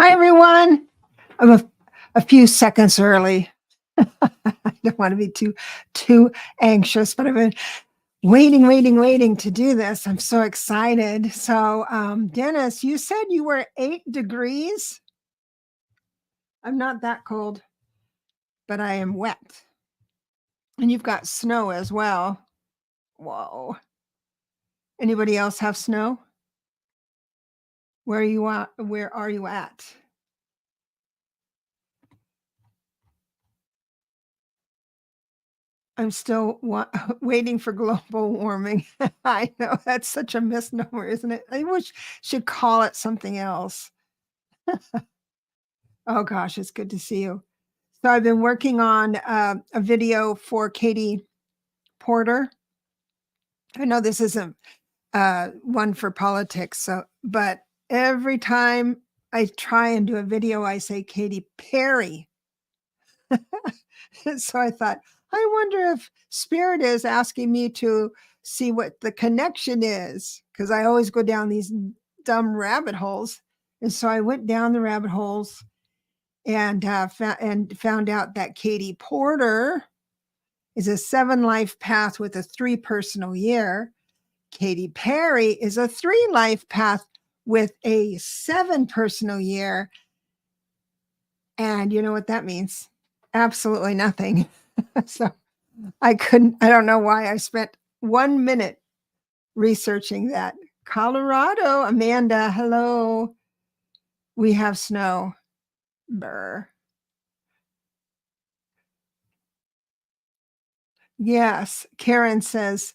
Hi, everyone. I'm a few seconds early. I don't want to be too anxious, but I've been waiting to do this. I'm so excited. So, Dennis, you said you were 8 degrees. I'm not that cold, but I am wet. And you've got snow as well. Whoa. Anybody else have snow? Where are you at? Where are you at? I'm still waiting for global warming. I know that's such a misnomer, isn't it? I wish should call it something else. Oh gosh, it's good to see you. So I've been working on a video for Katie Porter. I know this isn't one for politics, but every time I try and do a video, I say Katy Perry. So I thought, I wonder if Spirit is asking me to see what the connection is, because I always go down these dumb rabbit holes. And so I went down the rabbit holes and found out that Katie Porter is a 7 life path with a 3 personal year. Katy Perry is a 3 life path with a 7 personal year. And you know what that means? Absolutely nothing. So I don't know why I spent 1 minute researching that. Colorado, Amanda, hello. We have snow. Brr. Yes, Karen says,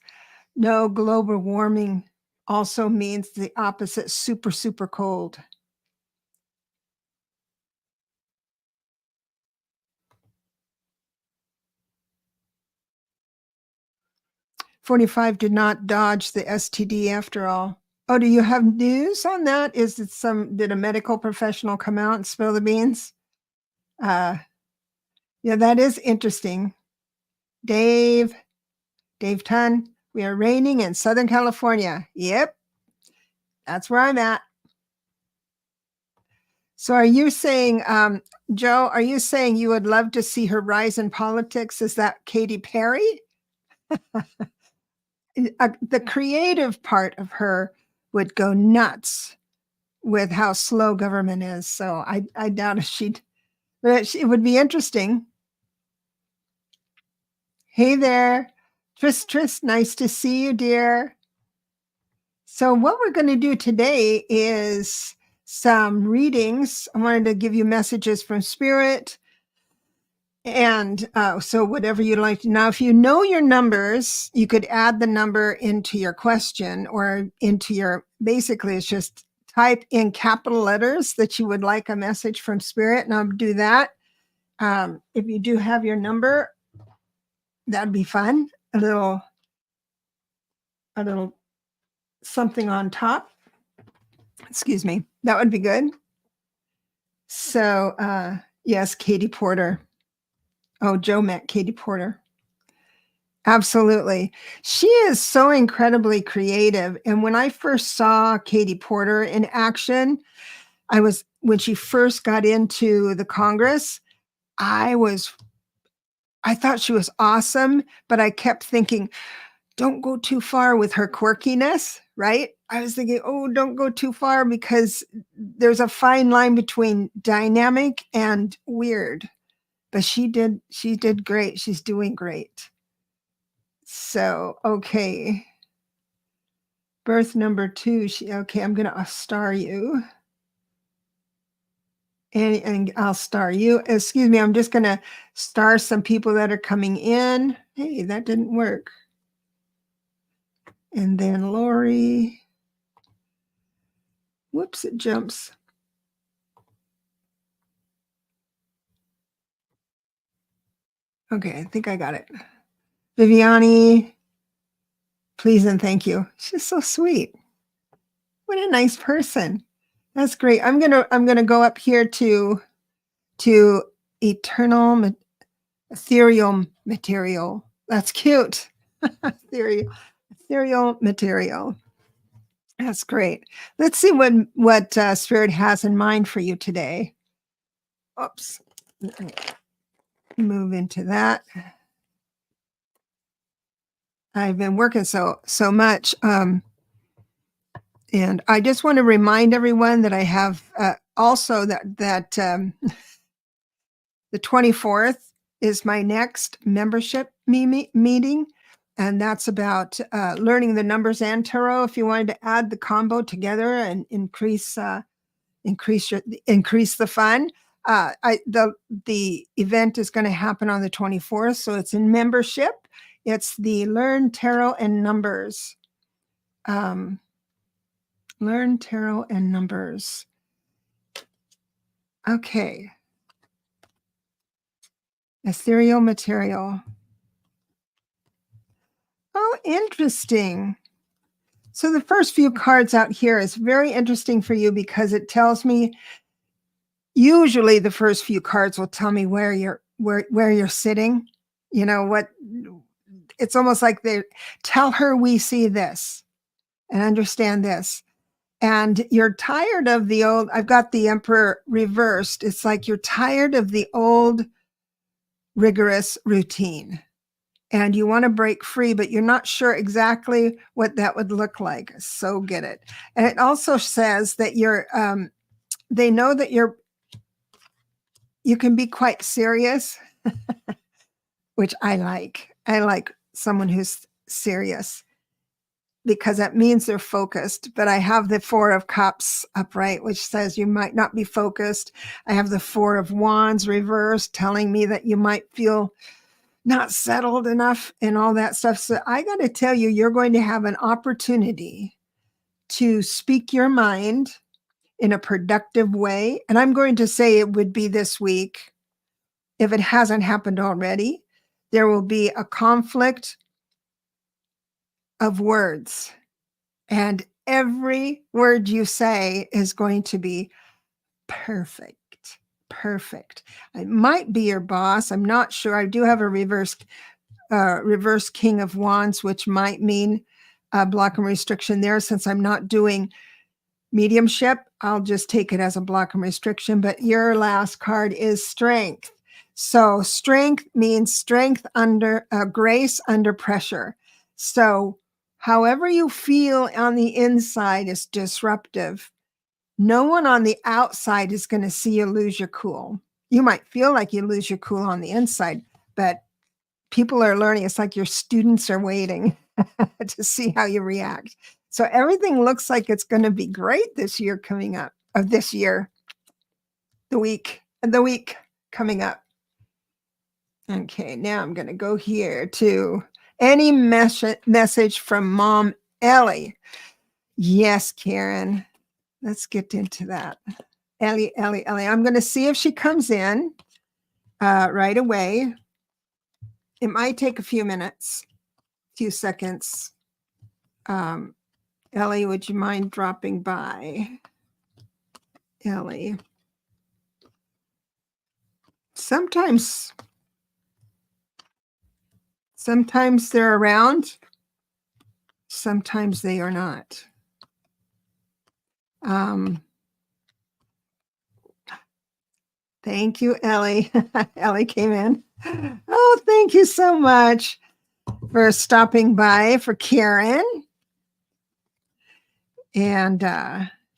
no, global warming also means the opposite, super, super cold. "45 did not dodge the STD after all." Oh, do you have news on that? Did a medical professional come out and spill the beans? Yeah, that is interesting. Dave Tunn, we are raining in Southern California. Yep, that's where I'm at. So are you saying, Joe, are you saying you would love to see her rise in politics? Is that Katy Perry? The creative part of her would go nuts with how slow government is. So I doubt if but it would be interesting. Hey there, Tris, nice to see you, dear. So what we're going to do today is some readings. I wanted to give you messages from Spirit. And so whatever you'd like to know, if you know your numbers, you could add the number into your question or basically it's just type in capital letters that you would like a message from Spirit, and I'll do that. If you do have your number, that'd be fun. A little something on top. Excuse me. That would be good. So, yes, Katie Porter. Oh, Joe met Katie Porter. Absolutely. She is so incredibly creative. And when I first saw Katie Porter in action, when she first got into the Congress, I thought she was awesome, but I kept thinking, don't go too far with her quirkiness, right? I was thinking, oh, don't go too far, because there's a fine line between dynamic and weird. But she did great. She's doing great. So, okay. Birth number 2. Okay, I'm going to star you. And I'll star you. Excuse me, I'm just going to star some people that are coming in. Hey, that didn't work. And then Lori. Whoops, it jumps. Okay, I think I got it. Viviani, please and thank you. She's so sweet. What a nice person. That's great. I'm gonna go up here to eternal ethereal material. That's cute. Ethereal material. That's great. Let's see what Spirit has in mind for you today. Oops. Let me move into that. I've been working so much, and I just want to remind everyone that I have also that the 24th is my next membership meeting, and that's about learning the numbers and tarot. If you wanted to add the combo together and increase the fun, the event is going to happen on the 24th, so it's in membership. It's the Learn Tarot and Numbers. Learn Tarot and Numbers. Okay. Ethereal material. Oh, interesting. So the first few cards out here is very interesting for you because it tells me, usually the first few cards will tell me where you're sitting. You know what? It's almost like they tell her we see this and understand this. And you're tired of the old, I've got the Emperor reversed. It's like you're tired of the old rigorous routine and you want to break free, but you're not sure exactly what that would look like. So get it. And it also says that they know that you can be quite serious, which I like. I like someone who's serious because that means they're focused. But I have the Four of Cups upright, which says you might not be focused. I have the Four of Wands reversed, telling me that you might feel not settled enough and all that stuff. So I got to tell you, you're going to have an opportunity to speak your mind in a productive way. And I'm going to say it would be this week. If it hasn't happened already, there will be a conflict of words. And every word you say is going to be perfect. Perfect. I might be your boss. I'm not sure. I do have a reverse King of Wands, which might mean block and restriction there. Since I'm not doing mediumship, I'll just take it as a block and restriction. But your last card is Strength. So strength means strength under grace under pressure. So however you feel on the inside is disruptive. No one on the outside is going to see you lose your cool. You might feel like you lose your cool on the inside, but people are learning. It's like your students are waiting to see how you react. So everything looks like it's going to be great this year coming up, of this year, the week coming up. Okay, now I'm going to go here to any message from Mom Ellie. Yes, Karen. Let's get into that. Ellie. I'm going to see if she comes in right away. It might take a few minutes, few seconds. Ellie, would you mind dropping by? Ellie. Sometimes they're around. Sometimes they are not. Thank you, Ellie. Ellie came in. Oh, thank you so much for stopping by for Karen. And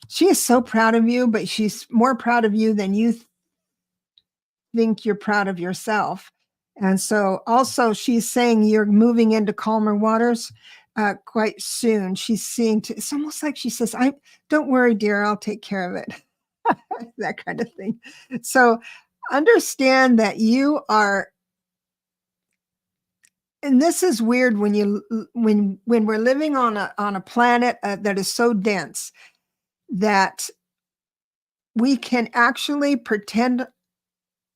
she is so proud of you, but she's more proud of you than you think you're proud of yourself. And so also she's saying you're moving into calmer waters quite soon. She's seeing, it's almost like she says, don't worry, dear, I'll take care of it. That kind of thing. So understand that you are, and this is weird when we're living on a planet that is so dense that we can actually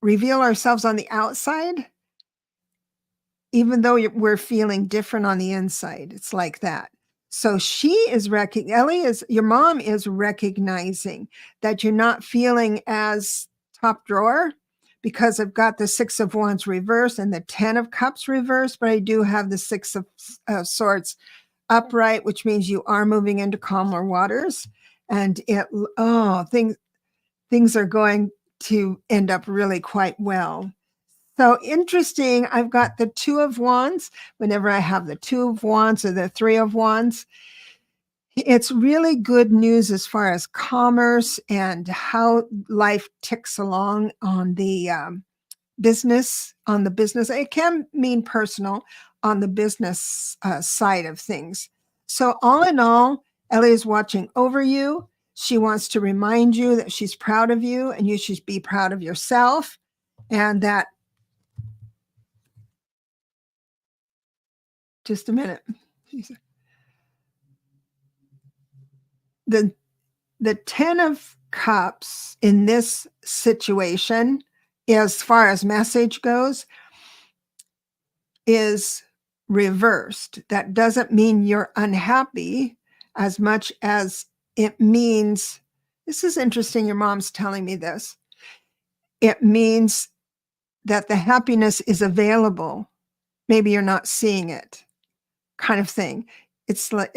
reveal ourselves on the outside, even though we're feeling different on the inside. It's like that. So your mom is recognizing that you're not feeling as top drawer, because I've got the Six of Wands reversed and the 10 of Cups reversed, but I do have the Six of Swords upright, which means you are moving into calmer waters. And oh, things are going to end up really quite well. So interesting. I've got the Two of Wands. Whenever I have the Two of Wands or the Three of Wands, it's really good news as far as commerce and how life ticks along on the business. On the business, it can mean personal on the business side of things. So all in all, Ellie is watching over you. She wants to remind you that she's proud of you, and you should be proud of yourself, and that just a minute. The 10 of Cups in this situation, as far as message goes, is reversed. That doesn't mean you're unhappy as much as it means, this is interesting, your mom's telling me this. It means that the happiness is available. Maybe you're not seeing it, kind of thing. It's like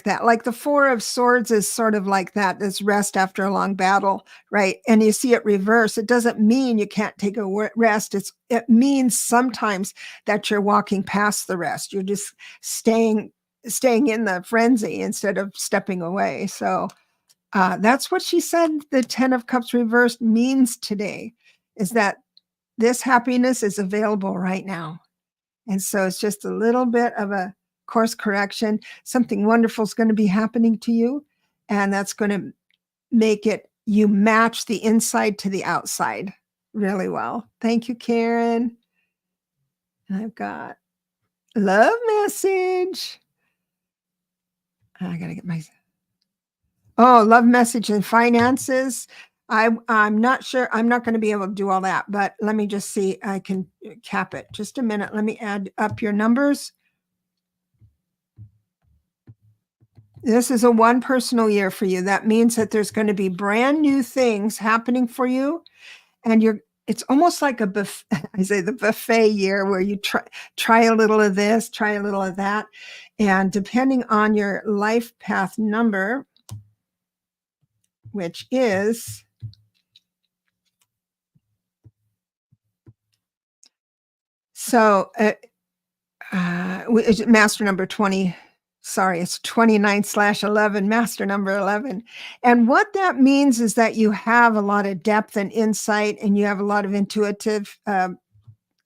that. Like the Four of Swords is sort of like that. It's rest after a long battle, right? And you see it reverse. It doesn't mean you can't take a rest. It means sometimes that you're walking past the rest. You're just staying in the frenzy instead of stepping away. So that's what she said the 10 of Cups reversed means today, is that this happiness is available right now. And so it's just a little bit of a course correction. Something wonderful is going to be happening to you, and that's going to make you match the inside to the outside really well. Thank you, Karen. And I've got love message. I got to get my love message and finances. I'm not sure. I'm not going to be able to do all that, but let me just see. I can cap it. Just a minute. Let me add up your numbers. This is a one personal year for you. That means that there's going to be brand new things happening for you. And it's almost like a buffet. I say the buffet year, where you try a little of this, try a little of that. And depending on your life path number, which is master number 20. Sorry, it's 29/11, master number 11. And what that means is that you have a lot of depth and insight, and you have a lot of intuitive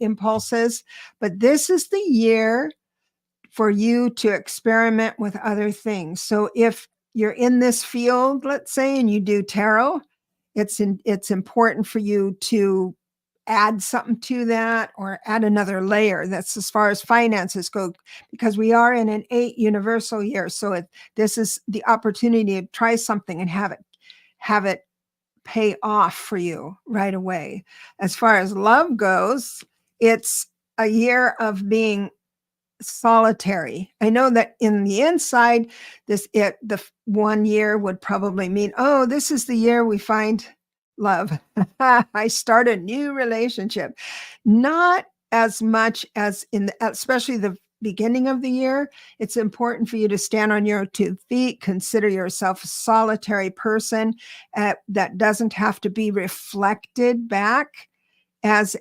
impulses. But this is the year for you to experiment with other things. So if you're in this field, let's say, and you do tarot, it's important for you to add something to that, or add another layer. That's as far as finances go, because we are in an 8 universal year. So this is the opportunity to try something and have it pay off for you right away. As far as love goes, it's a year of being solitary. I know that in the inside, the 1 year would probably mean, oh, this is the year we find love. I start a new relationship. Not as much as especially the beginning of the year. It's important for you to stand on your 2 feet, consider yourself a solitary person that doesn't have to be reflected back as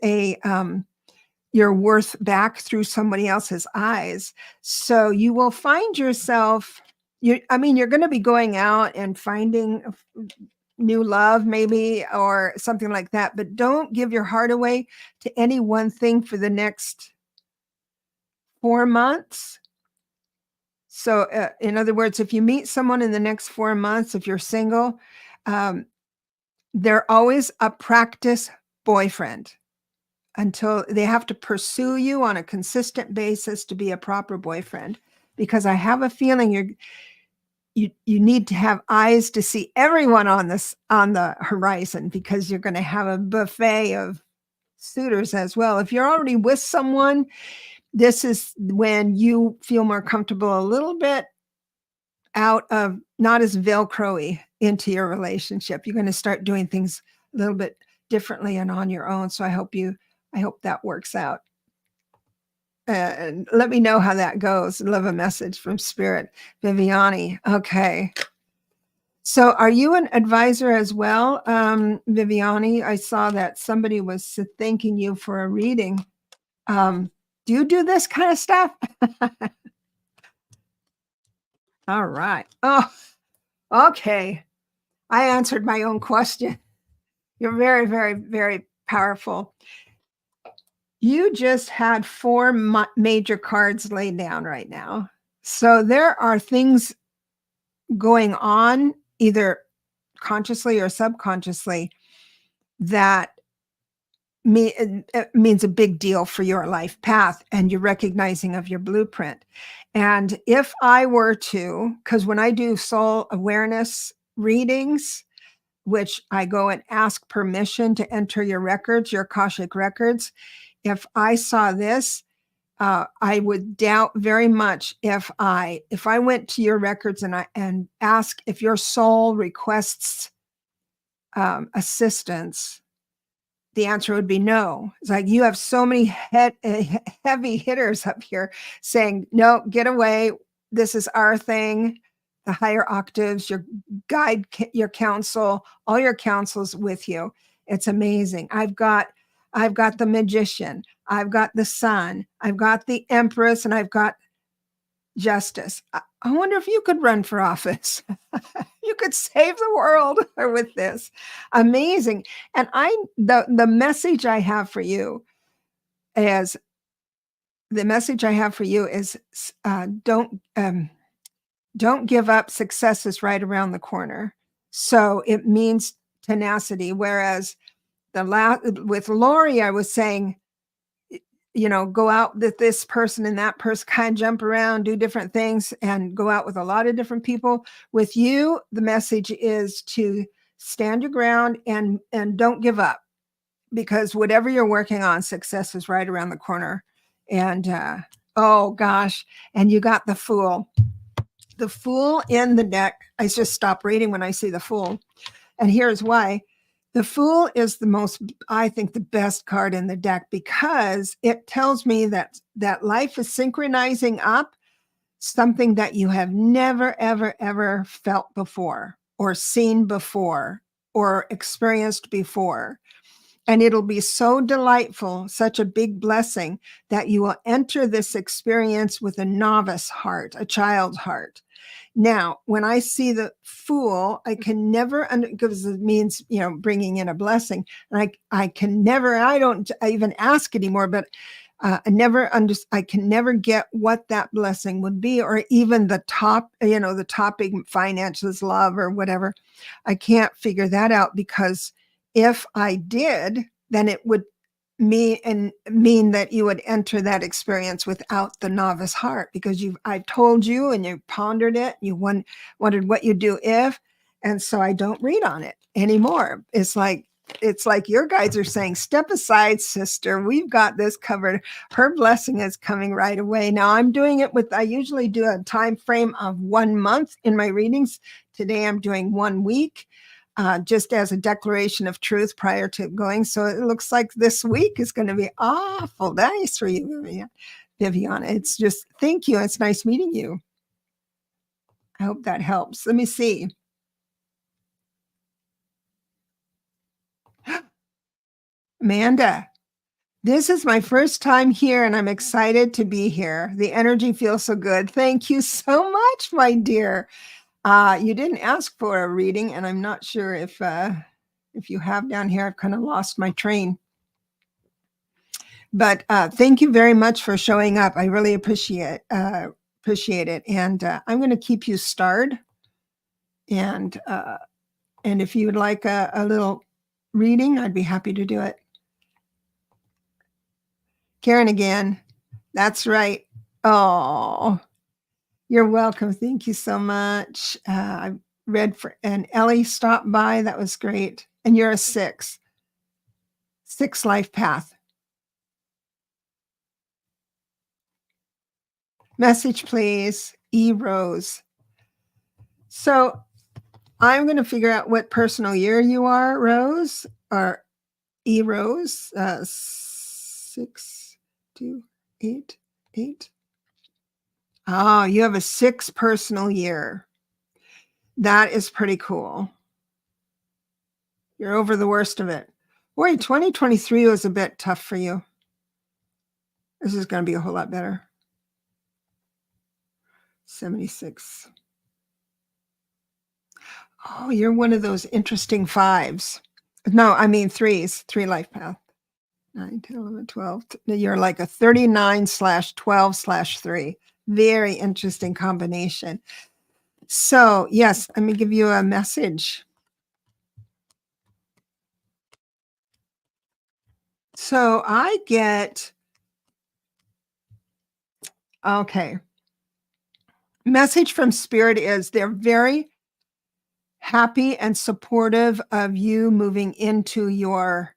your worth back through somebody else's eyes. So you will find yourself, you're going to be going out and finding new love maybe, or something like that, but don't give your heart away to any one thing for the next 4 months. So in other words, if you meet someone in the next 4 months, if you're single, they're always a practice boyfriend until they have to pursue you on a consistent basis to be a proper boyfriend. Because I have a feeling you need to have eyes to see everyone on the horizon, because you're going to have a buffet of suitors as well. If you're already with someone, this is when you feel more comfortable a little bit out of, not as Velcro-y into your relationship. You're going to start doing things a little bit differently and on your own. So I hope that works out. And let me know how that goes. Love a message from Spirit. Viviani. Okay. So are you an advisor as well, Viviani? I saw that somebody was thanking you for a reading. Do you do this kind of stuff? All right. Oh, okay. I answered my own question. You're very, very, very powerful. You just had four major cards laid down right now. So there are things going on, either consciously or subconsciously, that it means a big deal for your life path and your recognizing of your blueprint. And if I were to, because when I do soul awareness readings, which I go and ask permission to enter your records, your Akashic records, if I saw this, I would doubt very much if I went to your records and ask if your soul requests assistance. The answer would be no. It's like you have so many heavy hitters up here saying, no, get away. This is our thing. The higher octaves, your guide, your counsel, all your counsels with you. It's amazing. I've got the magician. I've got the sun. I've got the empress, and I've got justice. I wonder if you could run for office. You could save the world with this. Amazing. And the message I have for you is don't give up. Success is right around the corner. So it means tenacity. Whereas with Lori, I was saying, go out with this person and that person, kind of jump around, do different things, and go out with a lot of different people. With you, the message is to stand your ground and don't give up, because whatever you're working on, success is right around the corner. And oh gosh, and you got the Fool. The Fool in the deck. I just stop reading when I see the Fool. And here's why. The Fool is I think, the best card in the deck, because it tells me that life is synchronizing up something that you have never, ever, ever felt before, or seen before, or experienced before. And it'll be so delightful, such a big blessing, that you will enter this experience with a novice heart, a child's heart. Now, when I see the Fool, I can never, because it means, bringing in a blessing. And I can never, I don't even ask anymore, but I can never get what that blessing would be, or even the topic, finances, love, or whatever. I can't figure that out, because if I did, then it would mean that you would enter that experience without the novice heart, because I told you and you pondered it. You wondered what you do if, and so I don't read on it anymore. It's like your guides are saying, step aside, sister. We've got this covered. Her blessing is coming right away. Now I'm doing it I usually do a time frame of 1 month in my readings. Today I'm doing 1 week. Just as a declaration of truth prior to going. So it looks like this week is going to be awful nice for you, Viviana. It's just, thank you. It's nice meeting you. I hope that helps. Let me see. Amanda, this is my first time here, and I'm excited to be here. The energy feels so good. Thank you so much, my dear. You didn't ask for a reading, and I'm not sure if you have down here. I've kind of lost my train. But thank you very much for showing up. I really appreciate it. And I'm going to keep you starred. And if you would like a little reading, I'd be happy to do it. Karen again. That's right. Oh, you're welcome. Thank you so much. I read and Ellie stopped by. That was great. And you're a 6 life path. Message, please. E. Rose. So I'm going to figure out what personal year you are, Rose, or E. Rose, 628. 8. Oh, you have a 6 personal year. That is pretty cool. You're over the worst of it. Boy, 2023 was a bit tough for you. This is going to be a whole lot better. 76. Oh, you're one of those interesting 5s. No, I mean 3s, 3 life path. 9, 10, 11, 12. You're like a 39/12/3. Very interesting combination. So, yes, let me give you a message. So I get, okay. Message from Spirit is they're very happy and supportive of you moving into your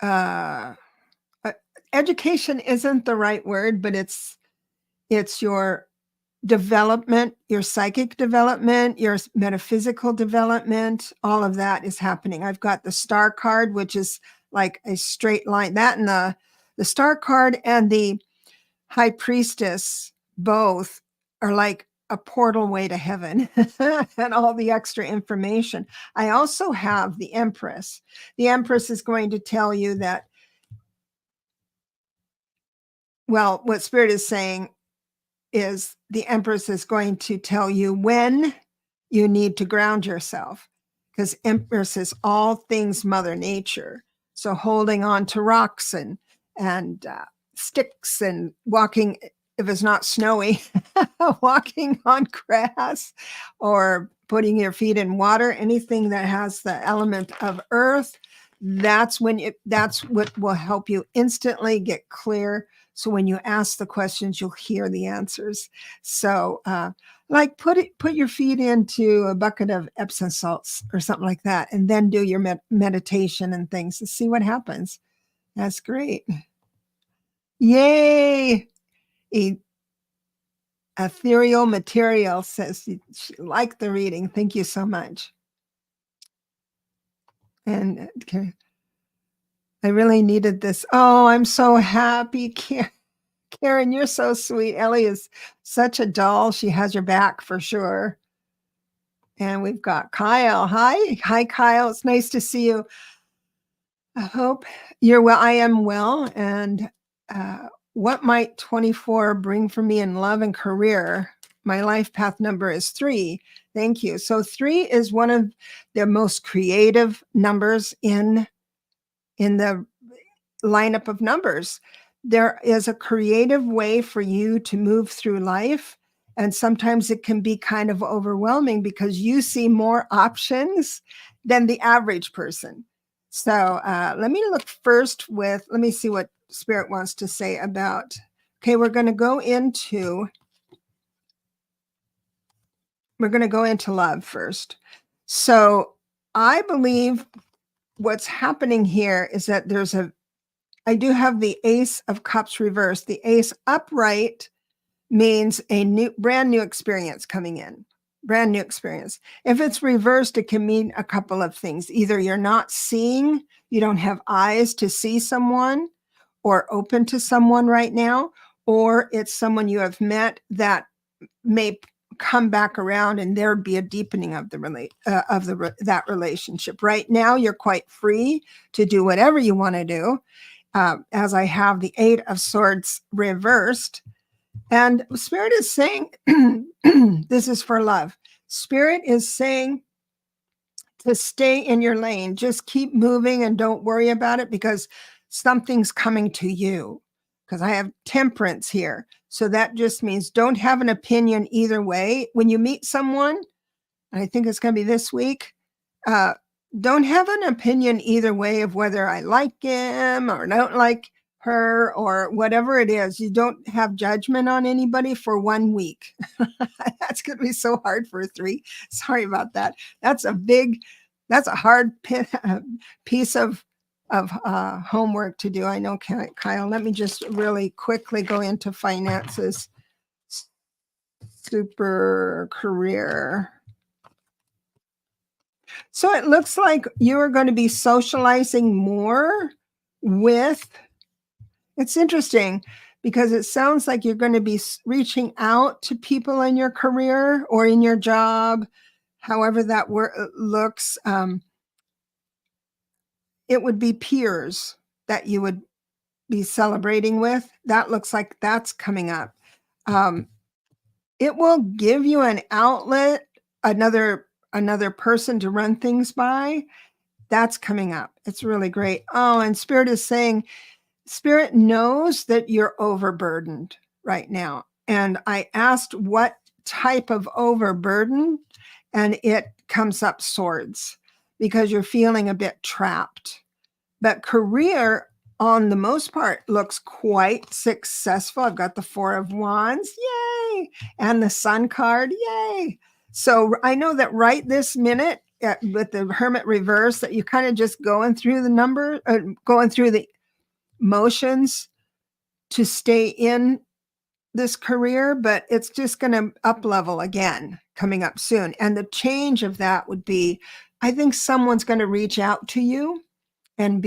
uh, education isn't the right word, but it's your development, your psychic development, your metaphysical development, all of that is happening. I've got the star card, which is like a straight line. That and the star card and the high priestess both are like a portal way to heaven and all the extra information. I also have the Empress. The Empress is going to tell you that, well, what Spirit is saying is the Empress is going to tell you when you need to ground yourself, because Empress is all things Mother Nature. So holding on to rocks and sticks and walking, if it's not snowy, walking on grass or putting your feet in water, anything that has the element of earth, that's what will help you instantly get clear. So when you ask the questions, you'll hear the answers. So like put your feet into a bucket of Epsom salts or something like that, and then do your meditation and things to see what happens. That's great. Yay. Ethereal Material says she liked the reading. Thank you so much. And okay, I really needed this. Oh, I'm so happy, Karen, you're so sweet. Ellie is such a doll. She has your back for sure. And we've got Kyle. Hi, Kyle. It's nice to see you. I hope you're well. I am well. And what might 24 bring for me in love and career? My life path number is 3. Thank you. So 3 is one of the most creative numbers in the lineup of numbers. There is a creative way for you to move through life. And sometimes it can be kind of overwhelming because you see more options than the average person. So let me look first let me see what Spirit wants to say about, okay, we're going to go into love first. So I believe what's happening here is that I do have the Ace of Cups reversed. The Ace upright means a brand new experience coming in. Brand new experience. If it's reversed, it can mean a couple of things. Either you're not seeing, you don't have eyes to see someone or open to someone right now, or it's someone you have met that may come back around and there'd be a deepening of that relationship. Right now, you're quite free to do whatever you want to do. As I have the 8 of Swords reversed. And Spirit is saying, this is for love. Spirit is saying to stay in your lane. Just keep moving and don't worry about it, because something's coming to you. Because I have Temperance here. So that just means don't have an opinion either way. When you meet someone, and I think it's going to be this week, don't have an opinion either way of whether I like him or don't like her or whatever it is. You don't have judgment on anybody for 1 week. That's going to be so hard for a 3. Sorry about that. That's a hard piece of homework to do. I know, Kyle. Let me just really quickly go into finances. Super career. So it looks like you are going to be socializing more with, it's interesting because it sounds like you're going to be reaching out to people in your career or in your job, however that looks. It would be peers that you would be celebrating with. That looks like that's coming up. It will give you an outlet, another person to run things by. That's coming up. It's really great. Oh, and Spirit is saying, Spirit knows that you're overburdened right now. And I asked what type of overburden, and it comes up swords, because you're feeling a bit trapped. But career, on the most part, looks quite successful. I've got the Four of Wands, yay, and the Sun card, yay. So I know that right this minute, with the Hermit reverse, that you're kind of just going through going through the motions to stay in this career, but it's just going to up level again coming up soon. And the change of that would be, I think someone's going to reach out to you and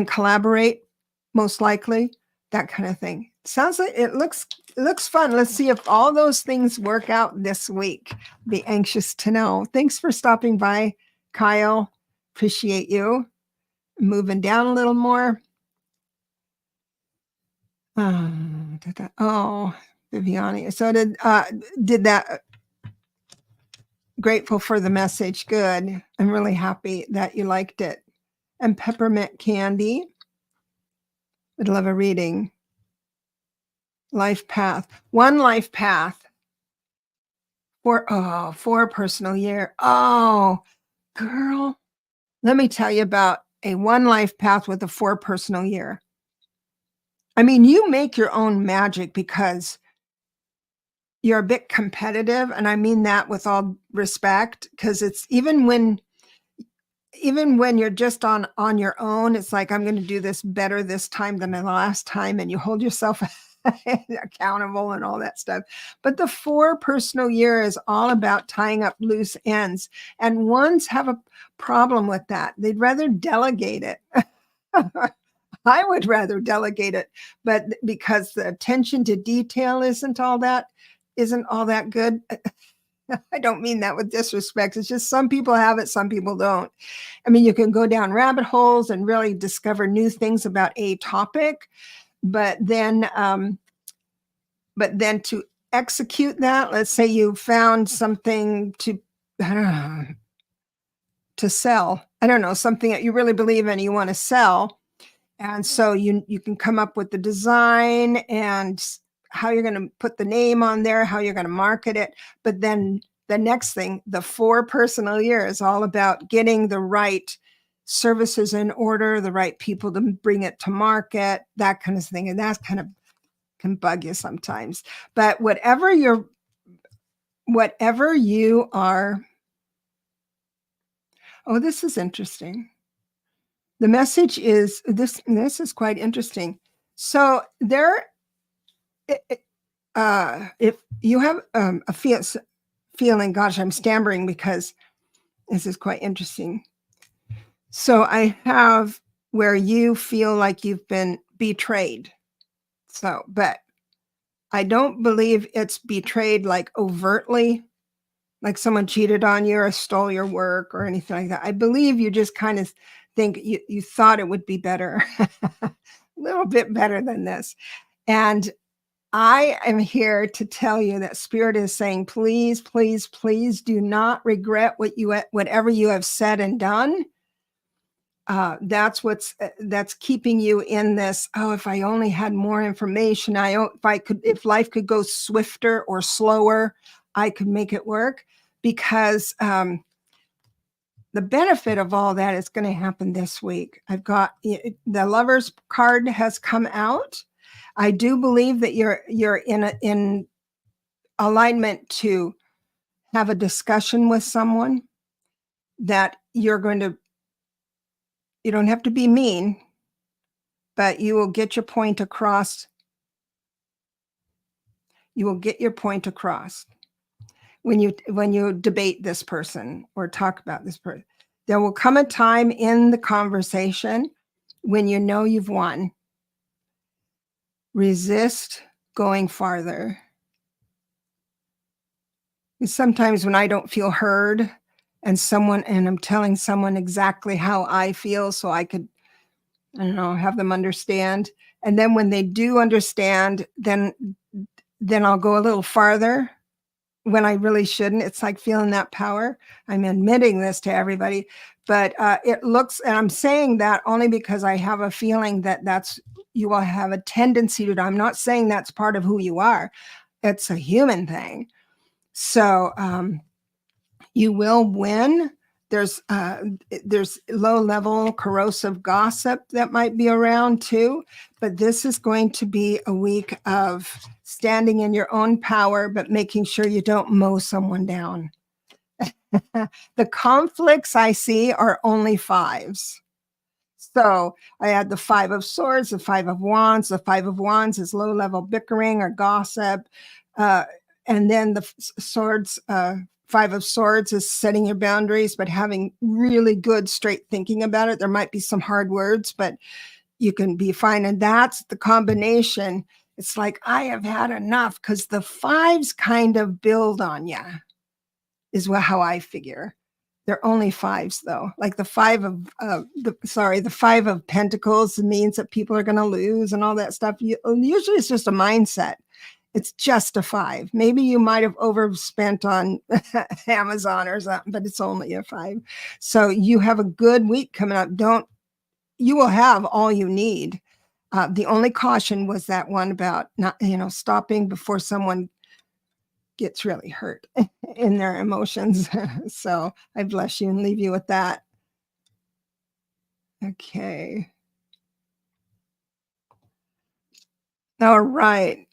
collaborate, most likely, that kind of thing. Sounds like it looks fun. Let's see if all those things work out this week. Be anxious to know. Thanks for stopping by, Kyle. Appreciate you. Moving down a little more. Oh, Viviani. So did that. Grateful for the message. Good. I'm really happy that you liked it. And Peppermint Candy. Would love a reading. Life path. One life path. For a personal year. Oh, girl. Let me tell you about a one life path with a 4 personal year. I mean, you make your own magic because you're a bit competitive. And I mean that with all respect, because it's even when you're just on your own, it's like, I'm going to do this better this time than the last time. And you hold yourself accountable and all that stuff. But the 4 personal year is all about tying up loose ends. And ones have a problem with that. They'd rather delegate it. I would rather delegate it, but because the attention to detail isn't all that good. I don't mean that with disrespect. It's just some people have it, some people don't. I mean, you can go down rabbit holes and really discover new things about a topic, but then to execute that, let's say you found something to sell. I don't know, something that you really believe in, you want to sell. And so you can come up with the design and how you're going to put the name on there, how you're going to market it. But then the next thing, the 4 personal year is all about getting the right services in order, the right people to bring it to market, that kind of thing. And that kind of can bug you sometimes. But whatever you are, oh, this is interesting. The message is this is quite interesting. So if you have a feeling, gosh, I'm stammering because this is quite interesting. So I have where you feel like you've been betrayed. So, but I don't believe it's betrayed like overtly, like someone cheated on you or stole your work or anything like that. I believe you just kind of think you thought it would be better, a little bit better than this. And I am here to tell you that Spirit is saying, please, please, please do not regret whatever you have said and done. That's keeping you in this. Oh, if I only had more information, if life could go swifter or slower, I could make it work. Because the benefit of all that is going to happen this week. I've got the Lover's card has come out. I do believe that you're in alignment to have a discussion with someone that you don't have to be mean, but you will get your point across. You will get your point across when you debate this person or talk about this person. There will come a time in the conversation when you know you've won. resist going farther. And sometimes when I don't feel heard and I'm telling someone exactly how I feel so I could, I don't know, have them understand. And then when they do understand, then I'll go a little farther when I really shouldn't. It's like feeling that power. I'm admitting this to everybody, but it looks, and I'm saying that only because I have a feeling that you will have a tendency to. I'm not saying that's part of who you are. It's a human thing. So you will win. There's low level corrosive gossip that might be around too, but this is going to be a week of standing in your own power, but making sure you don't mow someone down. The conflicts I see are only fives. So I had the 5 of swords, the 5 of wands. The 5 of wands is low level bickering or gossip. And then the swords, 5 of swords is setting your boundaries, but having really good straight thinking about it. There might be some hard words, but you can be fine. And that's the combination. It's like, I have had enough, because the fives kind of build on you, is how I figure. They're only fives though. Like the 5 of the 5 of pentacles means that people are going to lose and all that stuff. Usually it's just a mindset. It's just a 5. Maybe you might have overspent on Amazon or something, but it's only a 5. So you have a good week coming up. You will have all you need. The only caution was that one about not, stopping before someone gets really hurt in their emotions. So I bless you and leave you with that. Okay. All right.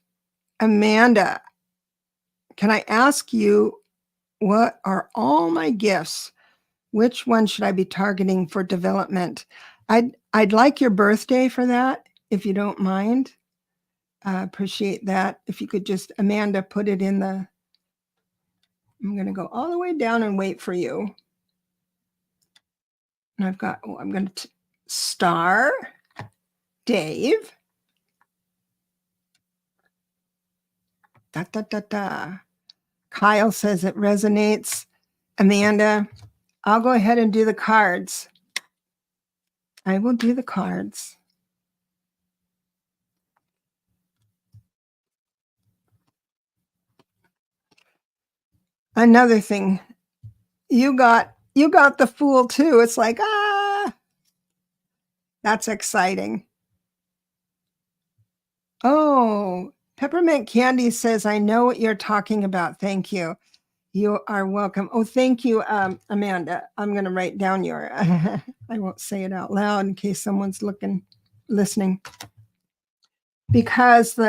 Amanda, can I ask you, what are all my gifts? Which one should I be targeting for development? I'd like your birthday for that, if you don't mind. Appreciate that. If you could just, Amanda, put it in the, I'm going to go all the way down and wait for you. And I'm going to star Dave. Da, da, da, da. Kyle says it resonates. Amanda, I'll go ahead and do the cards. I will do the cards. Another thing, you got the Fool too. It's like, that's exciting. Oh, Peppermint Candy says, I know what you're talking about. Thank you. You are welcome. Oh, thank you, Amanda. I'm going to write down your, I won't say it out loud in case someone's listening. Because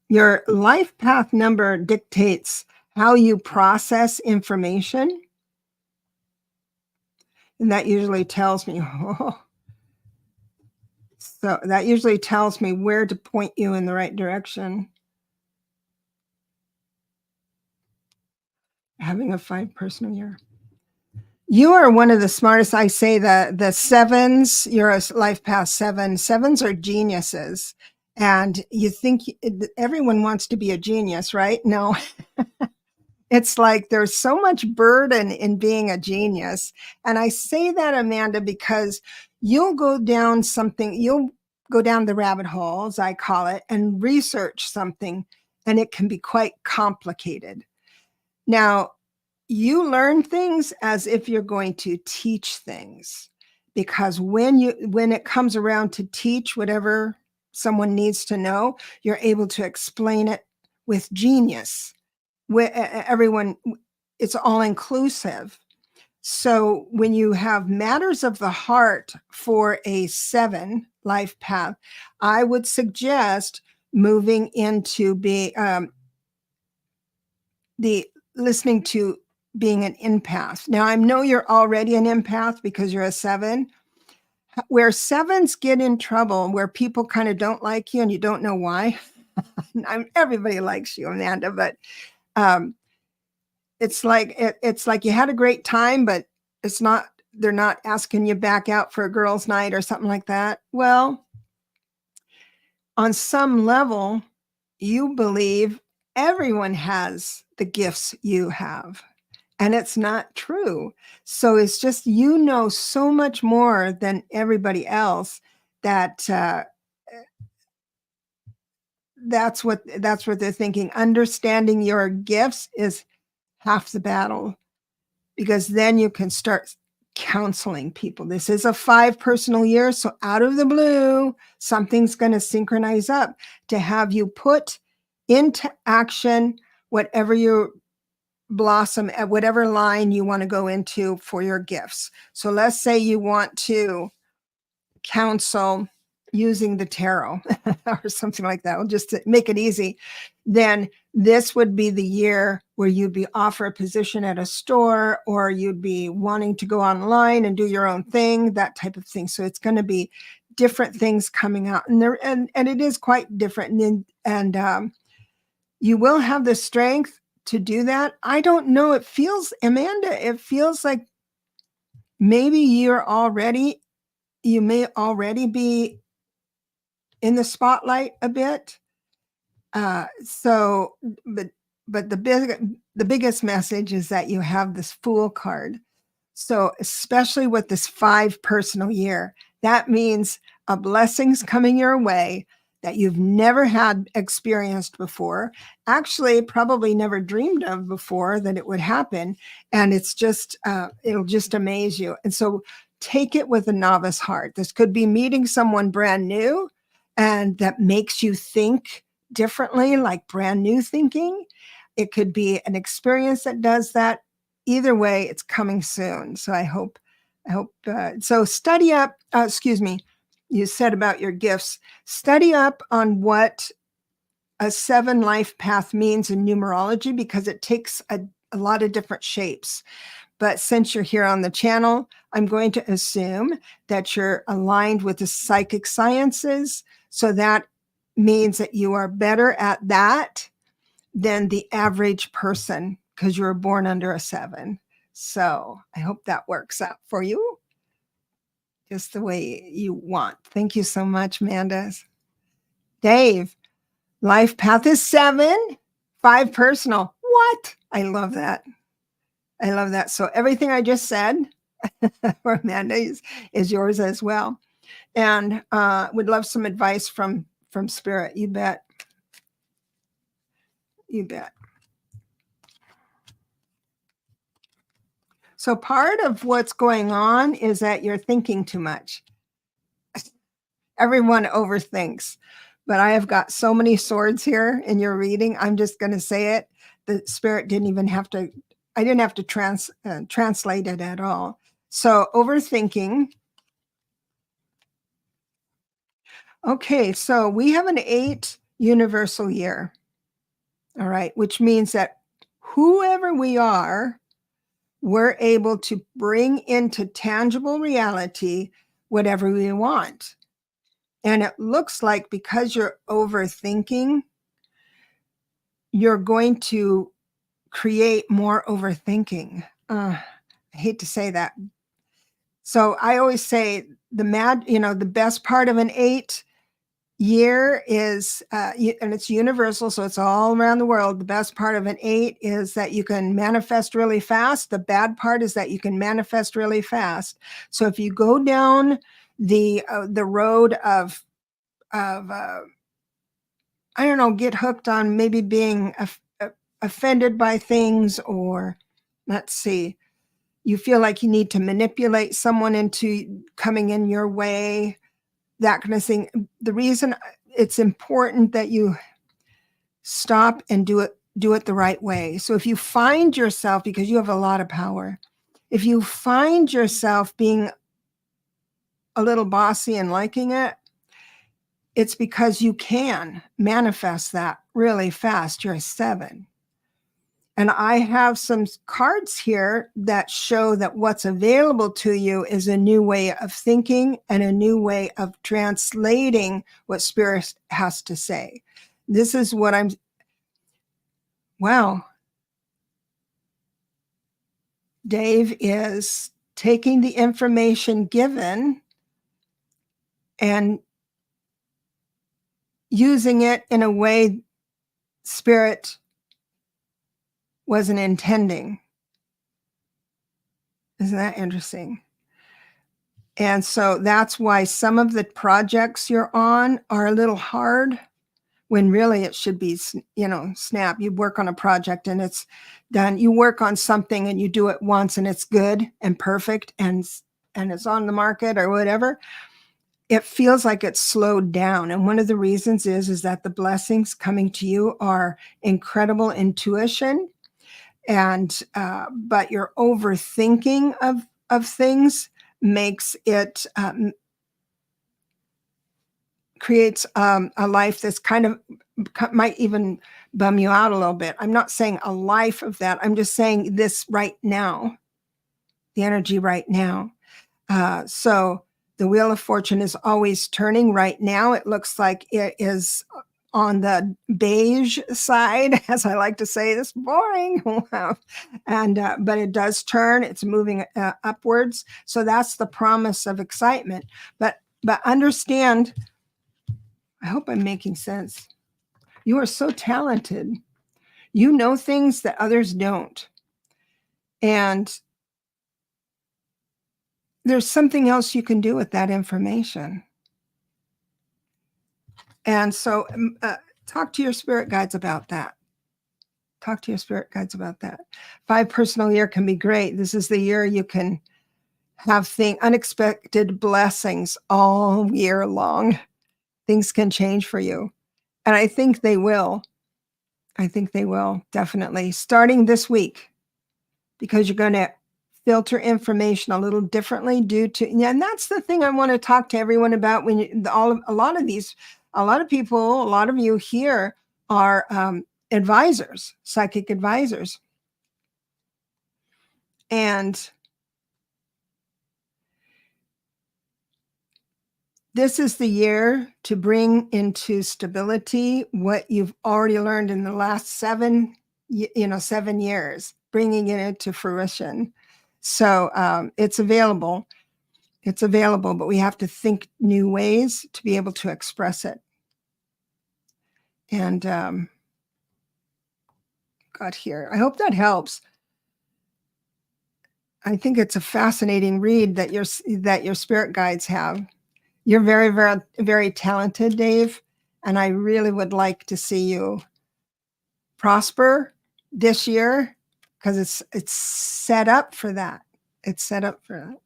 your life path number dictates how you process information. And that usually tells me, so that usually tells me where to point you in the right direction. Having a 5 personal year. You are one of the smartest. I say that the 7s, you're a life path 7. 7s are geniuses. And you think everyone wants to be a genius, right? No. It's like there's so much burden in being a genius. And I say that, Amanda, because you'll go down the rabbit hole, as I call it, and research something, and it can be quite complicated. Now, you learn things as if you're going to teach things, because when it comes around to teach whatever someone needs to know, you're able to explain it with genius. Everyone, it's all inclusive. So when you have matters of the heart for a 7 life path, I would suggest moving into listening to being an empath. Now, I know you're already an empath because you're a 7. Where 7s get in trouble, where people kind of don't like you and you don't know why. Everybody likes you, Amanda, but it's like you had a great time, but they're not asking you back out for a girls' night or something like that. Well, on some level, you believe everyone has the gifts you have, and it's not true. So it's just, you know, so much more than everybody else that that's what they're thinking. Understanding your gifts is half the battle, because then you can start counseling people. This is a 5 personal year, so out of the blue, something's going to synchronize up to have you put into action whatever you blossom at, whatever line you want to go into for your gifts. So let's say you want to counsel using the tarot or something like that. We'll just to make it easy. Then this would be the year where you'd be offered a position at a store, or you'd be wanting to go online and do your own thing, that type of thing. So it's going to be different things coming out, and there, and it is quite different. And you will have the strength to do that. I don't know. It feels, Amanda, it feels like maybe you may already be in the spotlight a bit. So, but the biggest message is that you have this Fool card. So, especially with this 5 personal year, that means a blessing's coming your way that you've never had experienced before, actually probably never dreamed of before that it would happen. And it's just, it'll just amaze you. And so take it with a novice heart. This could be meeting someone brand new and that makes you think differently, like brand new thinking. It could be an experience that does that. Either way, it's coming soon. So I hope, so study up, excuse me, you said about your gifts, study up on what a 7 life path means in numerology, because it takes a lot of different shapes. But since you're here on the channel, I'm going to assume that you're aligned with the psychic sciences. So that means that you are better at that than the average person, because you were born under a 7. So I hope that works out for you just the way you want. Thank you so much, Amanda. Dave, life path is 7, 5 personal. What? I love that. I love that. So everything I just said for Amanda is yours as well. And would love some advice from Spirit. You bet. You bet. So part of what's going on is that you're thinking too much. Everyone overthinks, but I have got so many swords here in your reading. I'm just going to say it. The Spirit didn't even have to, I didn't have to translate it at all. So overthinking. Okay, so we have an 8 universal year. All right, which means that whoever we are, we're able to bring into tangible reality whatever we want. And it looks like because you're overthinking, you're going to create more overthinking. I hate to say that. So I always say the best part of an 8 year is, and it's universal, so it's all around the world. The best part of an 8 is that you can manifest really fast. The bad part is that you can manifest really fast. So if you go down the road of I don't know, get hooked on maybe being offended by things, or let's see, you feel like you need to manipulate someone into coming in your way, that kind of thing. The reason it's important that you stop and do it the right way. So if you find yourself, because you have a lot of power, if you find yourself being a little bossy and liking it, it's because you can manifest that really fast. You're a 7. And I have some cards here that show that what's available to you is a new way of thinking and a new way of translating what Spirit has to say. This is what wow. Dave is taking the information given and using it in a way Spirit wasn't intending. Isn't that interesting? And so that's why some of the projects you're on are a little hard, when really it should be, snap. You work on a project and it's done. You work on something and you do it once and it's good and perfect and it's on the market or whatever. It feels like it's slowed down. And one of the reasons is that the blessings coming to you are incredible intuition, and but your overthinking of things makes it creates a life that's kind of might even bum you out a little bit. I'm not saying a life of that. I'm just saying this right now, the energy right now. So the Wheel of Fortune is always turning. Right now, it looks like it is on the beige side, as I like to say. This boring. And but it does turn. It's moving upwards. So that's the promise of excitement. But understand, I hope I'm making sense. You are so talented. You know things that others don't. And there's something else you can do with that information. And so talk to your spirit guides about that. Talk to your spirit guides about that. 5 personal year can be great. This is the year you can have unexpected blessings all year long. Things can change for you. And I think they will. I think they will, definitely. Starting this week, because you're going to filter information a little differently and that's the thing I want to talk to everyone about. When a lot of people, a lot of you here are advisors, psychic advisors. And this is the year to bring into stability what you've already learned in the last 7 years, bringing it into fruition. So it's available. It's available, but we have to think new ways to be able to express it. And got here. I hope that helps. I think it's a fascinating read that your spirit guides have. You're very, very, very talented, Dave, and I really would like to see you prosper this year, because it's set up for that. It's set up for that.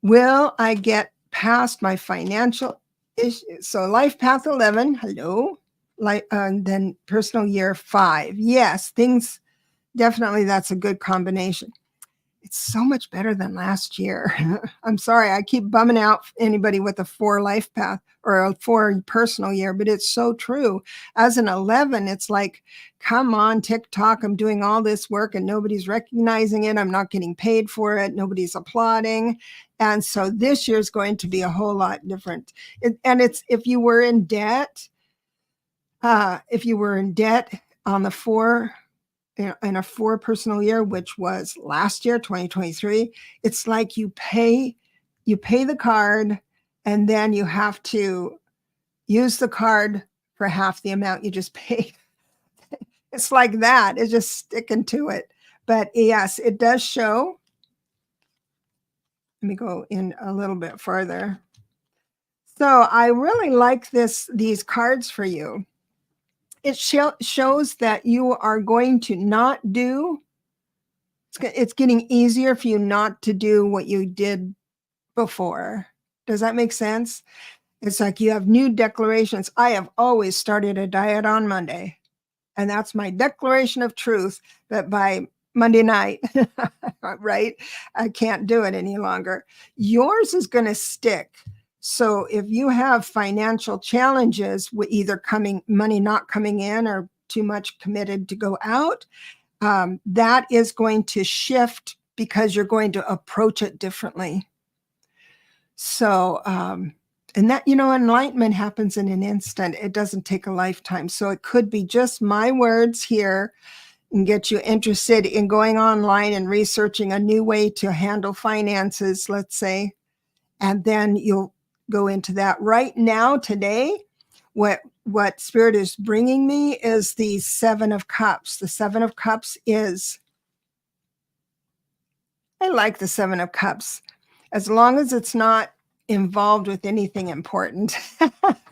Will I get past my financial issues? So life path 11, hello. Then personal year 5. Yes, things, definitely that's a good combination. It's so much better than last year. I'm sorry, I keep bumming out anybody with a 4 life path or a 4 personal year, but it's so true. As an 11, it's like, come on, TikTok, I'm doing all this work and nobody's recognizing it. I'm not getting paid for it. Nobody's applauding. And so this year is going to be a whole lot different. If you were in debt, on the 4, in a 4 personal year, which was last year, 2023, it's like you pay the card and then you have to use the card for half the amount you just paid. It's like that. It's just sticking to it. But yes, it does show. Let me go in a little bit further. So I really like these cards for you. It shows that you are going to not do, it's getting easier for you not to do what you did before. Does that make sense? It's like you have new declarations. I have always started a diet on Monday, and that's my declaration of truth, that by Monday night, right, I can't do it any longer. Yours is going to stick. So if you have financial challenges with either money not coming in or too much committed to go out, that is going to shift because you're going to approach it differently. So, and that, enlightenment happens in an instant. It doesn't take a lifetime. So it could be just my words here and get you interested in going online and researching a new way to handle finances, let's say, and then you'll go into that. Right now, today, what what Spirit is bringing me is the Seven of Cups. The Seven of Cups is, I like the Seven of Cups, as long as it's not involved with anything important.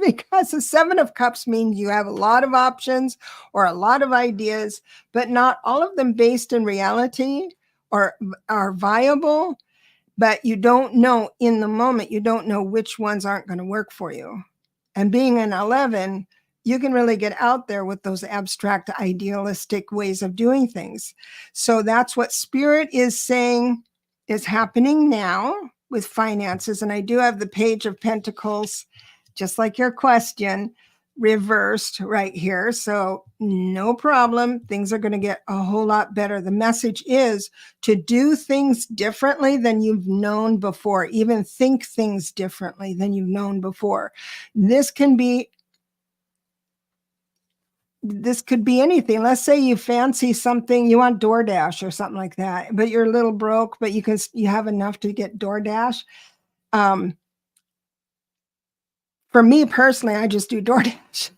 Because the Seven of Cups means you have a lot of options or a lot of ideas, but not all of them based in reality or are viable. But you don't know in the moment, you don't know which ones aren't going to work for you. And being an 11, you can really get out there with those abstract, idealistic ways of doing things. So that's what Spirit is saying is happening now with finances. And I do have the Page of Pentacles, just like your question, reversed right here. So no problem. Things are going to get a whole lot better. The message is to do things differently than you've known before, even think things differently than you've known before. This could be anything. Let's say you fancy something, you want DoorDash or something like that, but you're a little broke, but you have enough to get DoorDash. For me personally, I just do DoorDash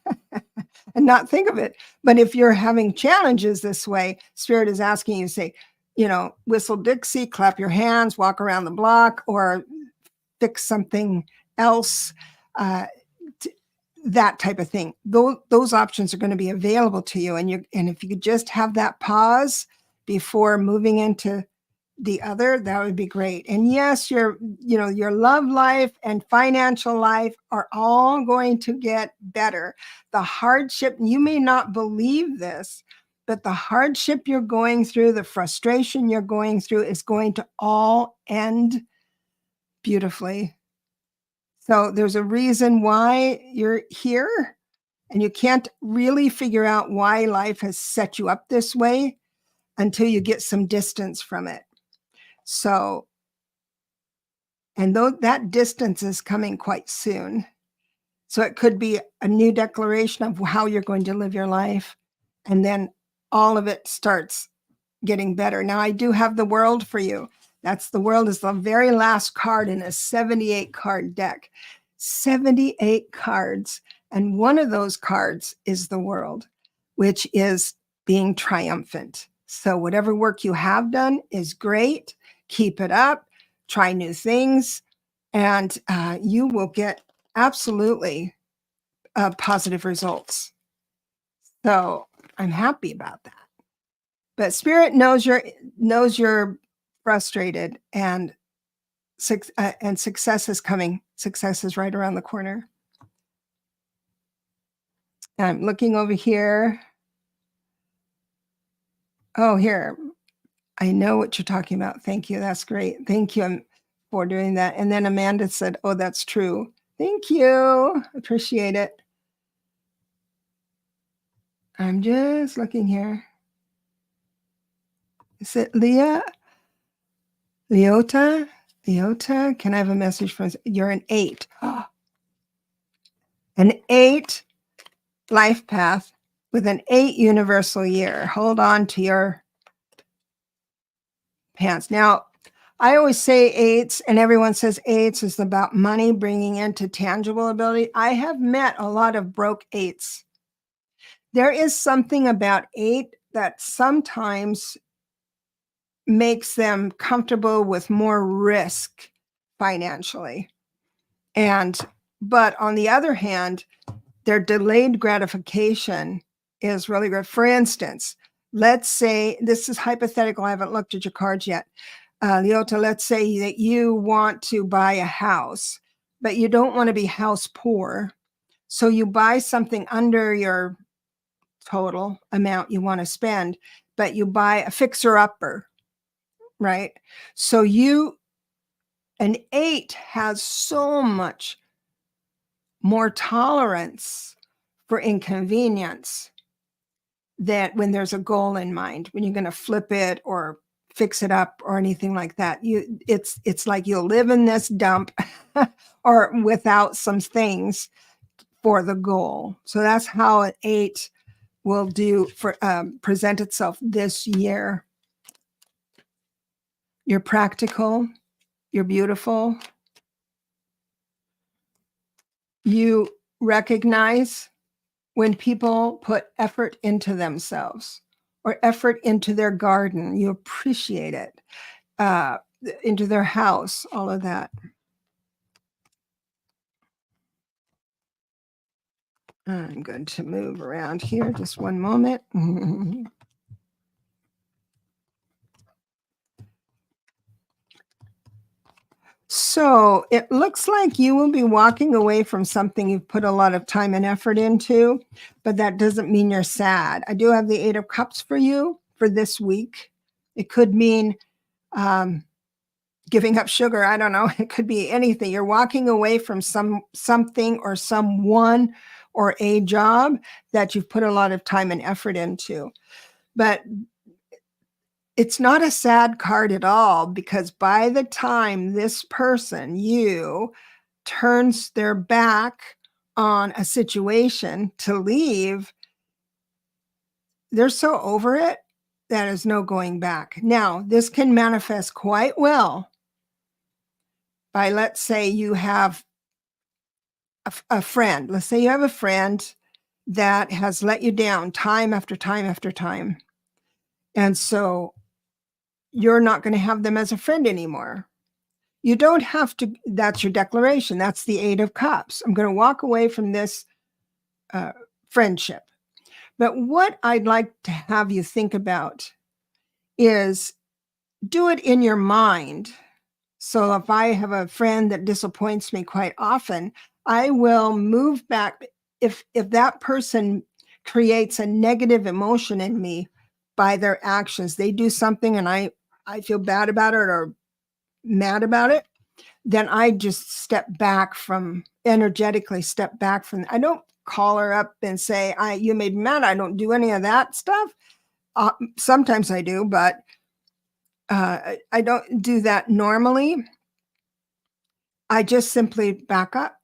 and not think of it. But if you're having challenges this way, Spirit is asking you to say, whistle Dixie, clap your hands, walk around the block, or fix something else, that type of thing. Those options are going to be available to you. And if you could just have that pause before moving into the other, that would be great. And yes, your love life and financial life are all going to get better. The hardship, you may not believe this, but the hardship you're going through, the frustration you're going through is going to all end beautifully. So there's a reason why you're here, and you can't really figure out why life has set you up this way until you get some distance from it. So, and though that distance is coming quite soon. So it could be a new declaration of how you're going to live your life. And then all of it starts getting better. Now I do have the World for you. The World is the very last card in a 78 card deck. 78 cards. And one of those cards is the World, which is being triumphant. So whatever work you have done is great. Keep it up. Try new things. And you will get absolutely positive results. So I'm happy about that. But Spirit knows you're frustrated, and success is coming. Success is right around the corner. I'm looking over here. Oh, here. I know what you're talking about. Thank you. That's great. Thank you for doing that. And then Amanda said, oh, that's true. Thank you. Appreciate it. I'm just looking here. Is it Leah? Leota? Leota? Can I have a message from you're an 8? An 8 life path with an 8 universal year. Hold on to your pants. Now, I always say 8s, and everyone says 8s is about money, bringing into tangible ability. I have met a lot of broke 8s. There is something about 8 that sometimes makes them comfortable with more risk financially. But on the other hand, their delayed gratification is really good. For instance, let's say, this is hypothetical, I haven't looked at your cards yet. Leota, let's say that you want to buy a house, but you don't want to be house poor. So you buy something under your total amount you want to spend, but you buy a fixer-upper, right? So an 8 has so much more tolerance for inconvenience that when there's a goal in mind, when you're going to flip it or fix it up or anything like that, it's like you'll live in this dump or without some things for the goal. So that's how an 8 will present itself this year. You're practical, you're beautiful, you recognize when people put effort into themselves or effort into their garden, you appreciate it, into their house, all of that. I'm going to move around here just one moment. So it looks like you will be walking away from something you've put a lot of time and effort into, but that doesn't mean you're sad. I do have the Eight of Cups for you for this week. It could mean giving up sugar. I don't know. It could be anything. You're walking away from something or someone or a job that you've put a lot of time and effort into. But it's not a sad card at all, because by the time this person, you, turns their back on a situation to leave, they're so over it that there's no going back. Now, this can manifest quite well by, let's say you have a friend. Let's say you have a friend that has let you down time after time after time. And so you're not going to have them as a friend anymore. You don't have to, that's your declaration. That's the Eight of Cups. I'm going to walk away from this friendship. But what I'd like to have you think about is do it in your mind. So if I have a friend that disappoints me quite often, I will move back. If that person creates a negative emotion in me by their actions, they do something and I feel bad about it or mad about it, then I just step back from, energetically step back from. I don't call her up and say, you made me mad. I don't do any of that stuff. Sometimes I do, but I don't do that normally. I just simply back up,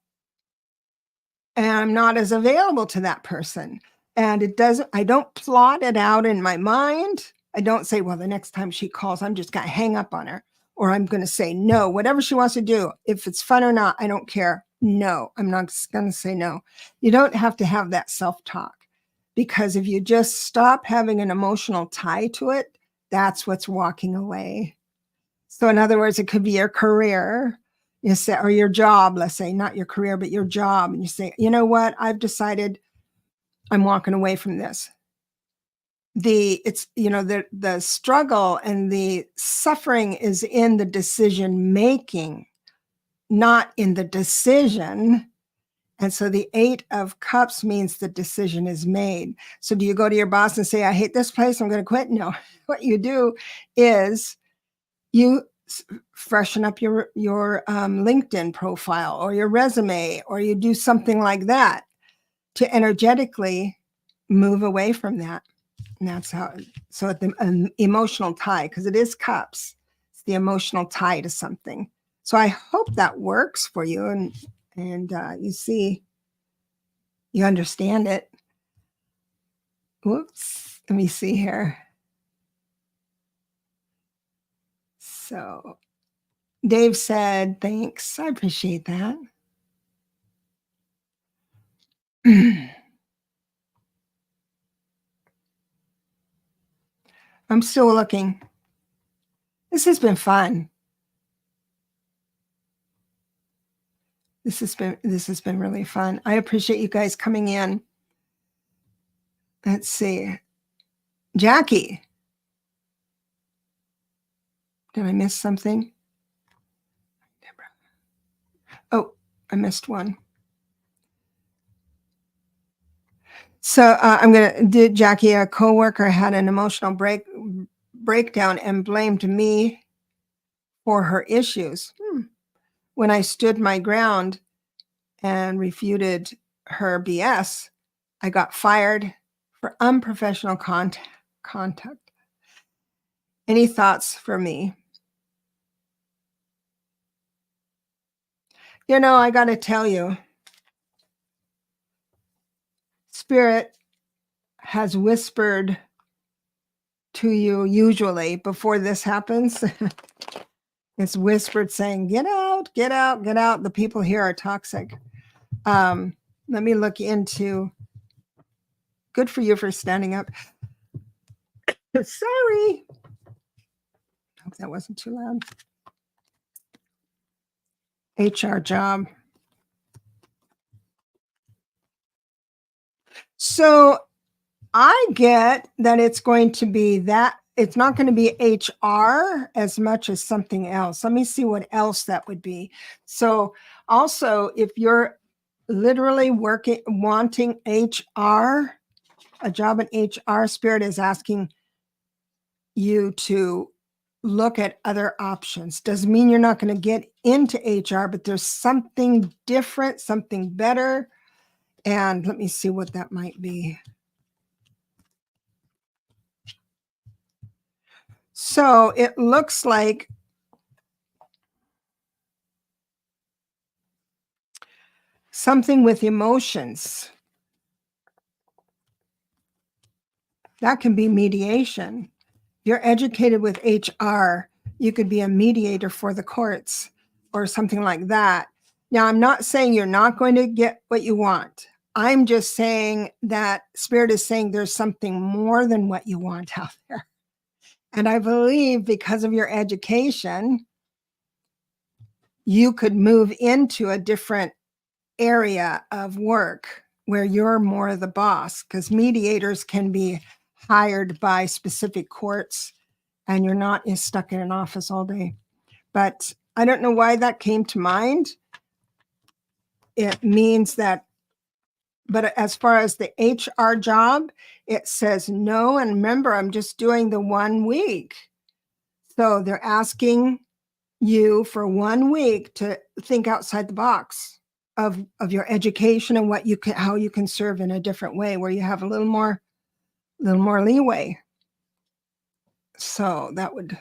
and I'm not as available to that person. And I don't plot it out in my mind. I don't say, well, the next time she calls, I'm just going to hang up on her, or I'm going to say no, whatever she wants to do. If it's fun or not, I don't care. No, I'm not going to say no. You don't have to have that self-talk, because if you just stop having an emotional tie to it, that's what's walking away. So in other words, it could be your career, you say, or your job, let's say, not your career, but your job. And you say, you know what, I've decided I'm walking away from this. The struggle and the suffering is in the decision making, not in the decision. And so the Eight of Cups means the decision is made. So do you go to your boss and say, I hate this place, I'm going to quit? No. What you do is you freshen up your LinkedIn profile or your resume, or you do something like that to energetically move away from that. And that's how, so the emotional tie, because it is cups, it's the emotional tie to something. So I hope that works for you, and you see, you understand it. Whoops, let me see here. So Dave said, thanks. I appreciate that. I'm still looking. This has been fun. This has been really fun. I appreciate you guys coming in. Let's see. Jackie. Did I miss something? Oh, I missed one. So I'm going to, Jackie, a coworker had an emotional breakdown and blamed me for her issues. When I stood my ground and refuted her BS, I got fired for unprofessional conduct. Any thoughts for me? You know, I got to tell you, Spirit has whispered to you usually before this happens. It's whispered saying, get out, get out, get out. The people here are toxic. Let me look into Good for you for standing up. Sorry. Hope that wasn't too loud. HR job. So I get that it's going to be that it's not going to be HR as much as something else. Let me see what else that would be. So also, if you're literally wanting HR, a job in HR, Spirit is asking you to look at other options. Doesn't mean you're not going to get into HR, but there's something different, something better. And let me see what that might be. So it looks like something with emotions. That can be mediation. You're educated with HR. You could be a mediator for the courts or something like that. Now, I'm not saying you're not going to get what you want. I'm just saying that Spirit is saying there's something more than what you want out there. And I believe because of your education, you could move into a different area of work where you're more the boss, because mediators can be hired by specific courts and you're not stuck in an office all day. But I don't know why that came to mind. It means that, but as far as the HR job, it says no. And remember, I'm just doing the 1 week. So they're asking you for 1 week to think outside the box of your education and what you can, how you can serve in a different way where you have a little more leeway. So that would,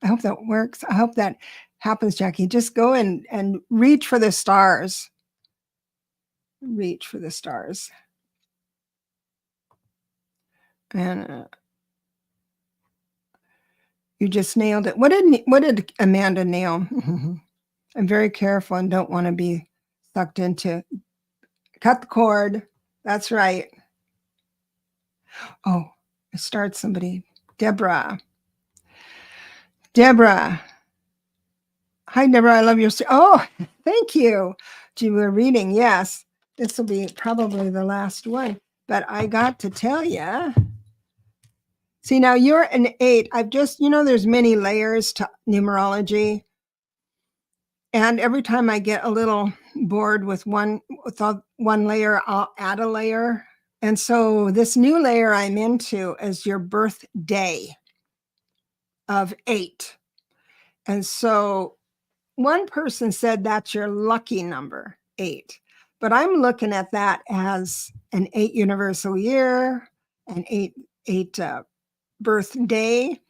I hope that works. I hope that happens, Jackie. Just go and reach for the stars. Reach for the stars. And you just nailed it. What did Amanda nail? I'm very careful and don't want to be sucked into. Cut the cord. That's right. Oh, I started somebody. Deborah. Hi, Deborah. I love your story. Oh, thank you. You were reading. Yes. This will be probably the last one. But I got to tell you. See, now you're an 8. I've just, there's many layers to numerology. And every time I get a little bored with one layer, I'll add a layer. And so this new layer I'm into is your birthday of 8. And so one person said that's your lucky number, 8. But I'm looking at that as an 8 universal year, an 8 birthday.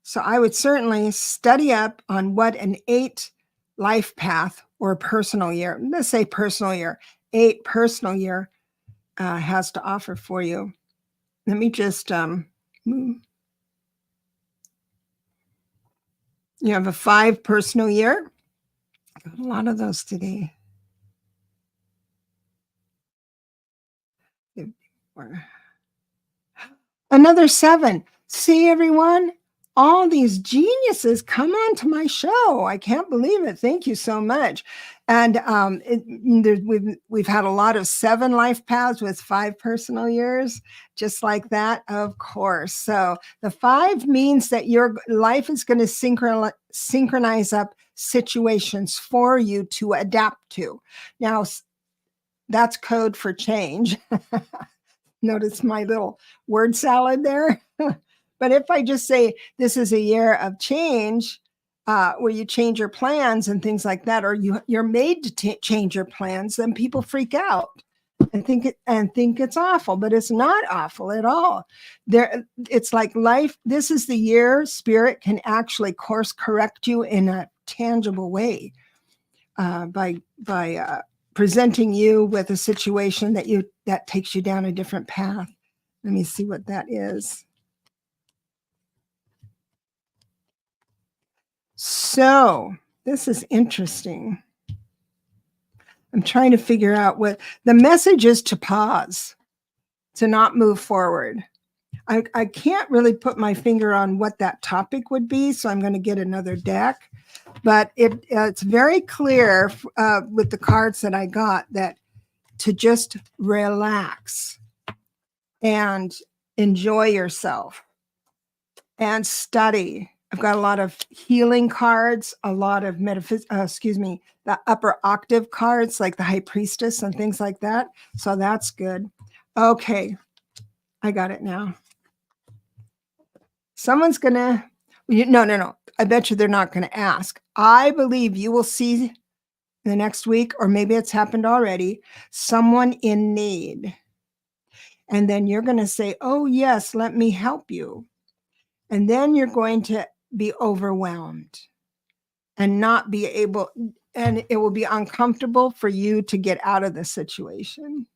So I would certainly study up on what an 8 life path or personal year, let's say personal year, 8 personal year has to offer for you. Let me just, you have a 5 personal year. Got a lot of those today. Another 7. See, everyone, all these geniuses come on to my show. I can't believe it. Thank you so much. And we've had a lot of 7 life paths with 5 personal years, just like that, of course. So the 5 means that your life is going to synchronize up situations for you to adapt to. Now, that's code for change. Notice my little word salad there. But if I just say this is a year of change, where you change your plans and things like that, or you're made to change your plans, then people freak out and think it's awful, but it's not awful at all. It's like life. This is the year Spirit can actually course correct you in a tangible way by presenting you with a situation that takes you down a different path. Let me see what that is. So this is interesting. I'm trying to figure out what the message is. To pause. to not move forward. I can't really put my finger on what that topic would be, so I'm going to get another deck. But it's very clear with the cards that I got that to just relax and enjoy yourself and study. I've got a lot of healing cards, a lot of the upper octave cards like the High Priestess and things like that. So that's good. Okay, I got it now. Someone's gonna, no. I bet you they're not gonna ask. I believe you will see the next week, or maybe it's happened already, someone in need. And then you're gonna say, oh yes, let me help you. And then you're going to be overwhelmed and not be able, and it will be uncomfortable for you to get out of the situation.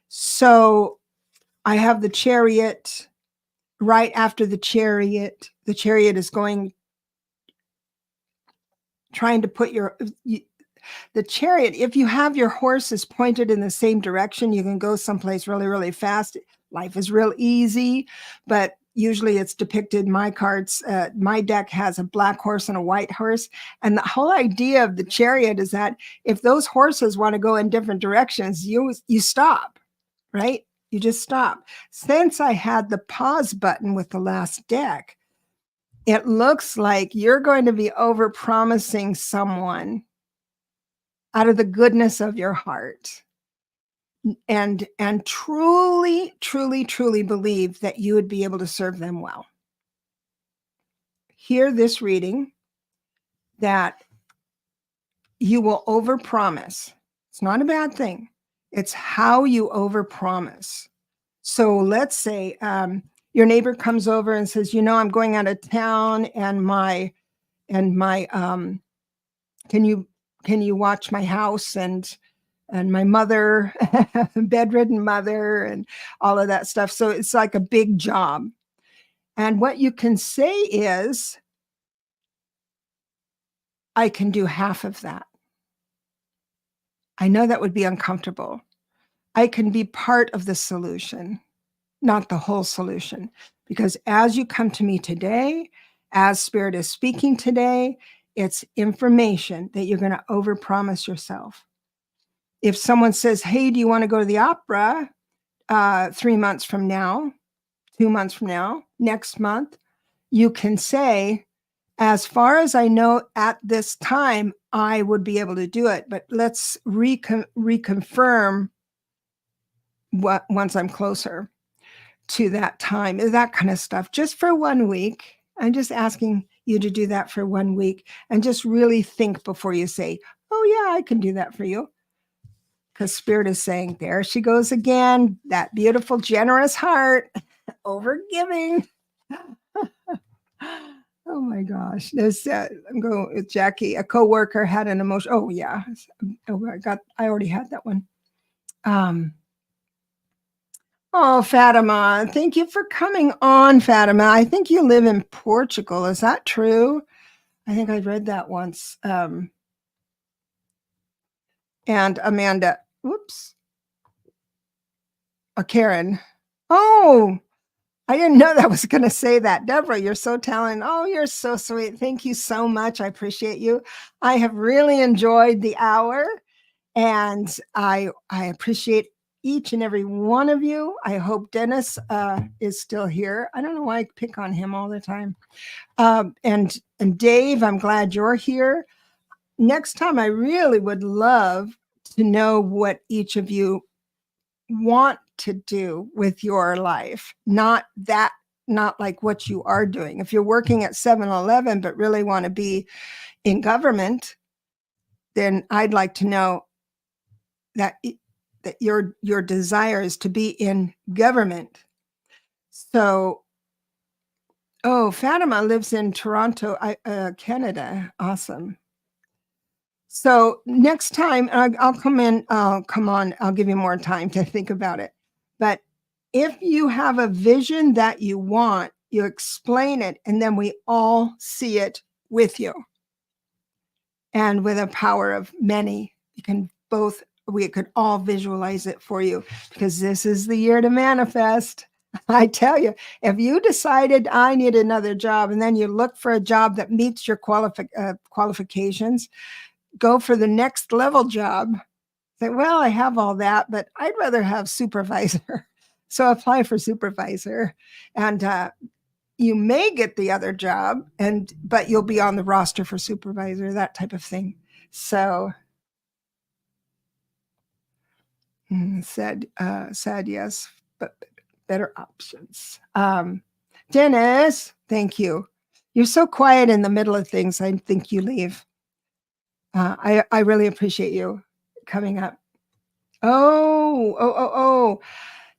So I have the Chariot. Right after the Chariot is trying to put the Chariot, if you have your horses pointed in the same direction, you can go someplace really, really fast. Life is real easy, but usually it's depicted, my cards, my deck has a black horse and a white horse. And the whole idea of the Chariot is that if those horses want to go in different directions, you stop, right? You just stop. Since I had the pause button with the last deck, it looks like you're going to be overpromising someone out of the goodness of your heart and truly, truly, truly believe that you would be able to serve them well. Hear this reading that you will overpromise. It's not a bad thing. It's how you overpromise. So let's say your neighbor comes over and says, I'm going out of town and can you watch my house and my mother, bedridden mother, and all of that stuff. So it's like a big job. And what you can say is, I can do half of that. I know that would be uncomfortable. I can be part of the solution, not the whole solution. Because as you come to me today, as Spirit is speaking today, it's information that you're going to overpromise yourself. If someone says, hey, do you want to go to the opera 3 months from now, 2 months from now, next month, you can say, as far as I know at this time, I would be able to do it. But let's reconfirm once I'm closer to that time, that kind of stuff, just for 1 week. I'm just asking you to do that for 1 week and just really think before you say, oh yeah, I can do that for you. Because Spirit is saying, there she goes again, that beautiful, generous heart, over giving. Oh my gosh. There's I'm going with Jackie. A coworker had an emotion. Oh yeah. I already had that one. Oh, Fatima, thank you for coming on, Fatima. I think you live in Portugal. Is that true? I think I read that once. And Amanda, whoops. Karen. Oh, I didn't know that was going to say that. Deborah, you're so talented. Oh, you're so sweet. Thank you so much. I appreciate you. I have really enjoyed the hour, and I appreciate each and every one of you. I hope Dennis is still here. I don't know why I pick on him all the time. And Dave, I'm glad you're here. Next time, I really would love to know what each of you want to do with your life, not like what you are doing. If you're working at 7-Eleven but really want to be in government, then I'd like to know that your desire is to be in government. So, oh, Fatima lives in Toronto, Canada. Awesome. So next time I'll come on, I'll give you more time to think about it. But if you have a vision that you want, you explain it, and then we all see it with you. And with a power of many, you can both we could all visualize it for you, because this is the year to manifest. I tell you, if you decided I need another job and then you look for a job that meets your qualifications, go for the next level job. Say, well, I have all that, but I'd rather have supervisor. So apply for supervisor, and you may get the other job, but you'll be on the roster for supervisor, that type of thing. So said yes, but better options. Dennis, thank you. You're so quiet in the middle of things. I think you leave. I really appreciate you coming up. Oh.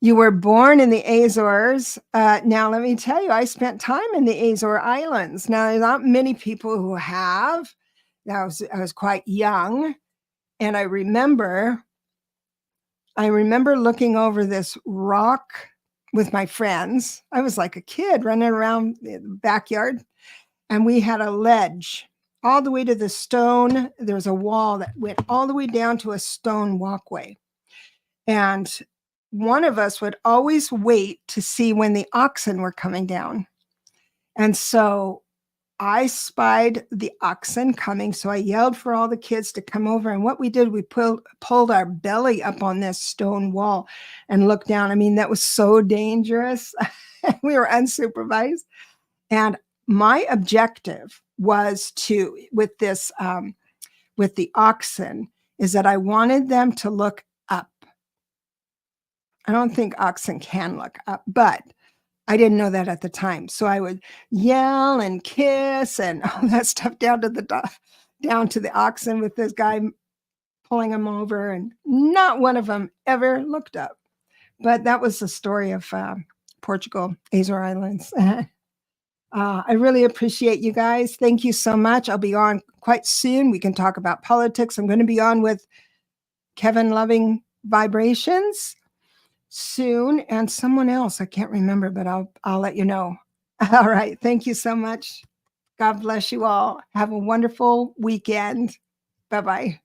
You were born in the Azores. Now, let me tell you, I spent time in the Azore Islands. Now, there's not many people who have. I was quite young, and I remember looking over this rock with my friends. I was like a kid running around the backyard, and we had a ledge all the way to the stone. There was a wall that went all the way down to a stone walkway. And one of us would always wait to see when the oxen were coming down. And so I spied the oxen coming. So I yelled for all the kids to come over. And what we did, we pulled our belly up on this stone wall and looked down. I mean, that was so dangerous. We were unsupervised. And my objective was with the oxen, is that I wanted them to look up. I don't think oxen can look up, but I didn't know that at the time. So I would yell and kiss and all that stuff down to the oxen with this guy pulling them over, and not one of them ever looked up. But that was the story of Portugal, Azore Islands. I really appreciate you guys. Thank you so much. I'll be on quite soon. We can talk about politics. I'm going to be on with Kevin Loving Vibrations soon, and someone else. I can't remember, but I'll let you know. All right. Thank you so much. God bless you all. Have a wonderful weekend. Bye-bye.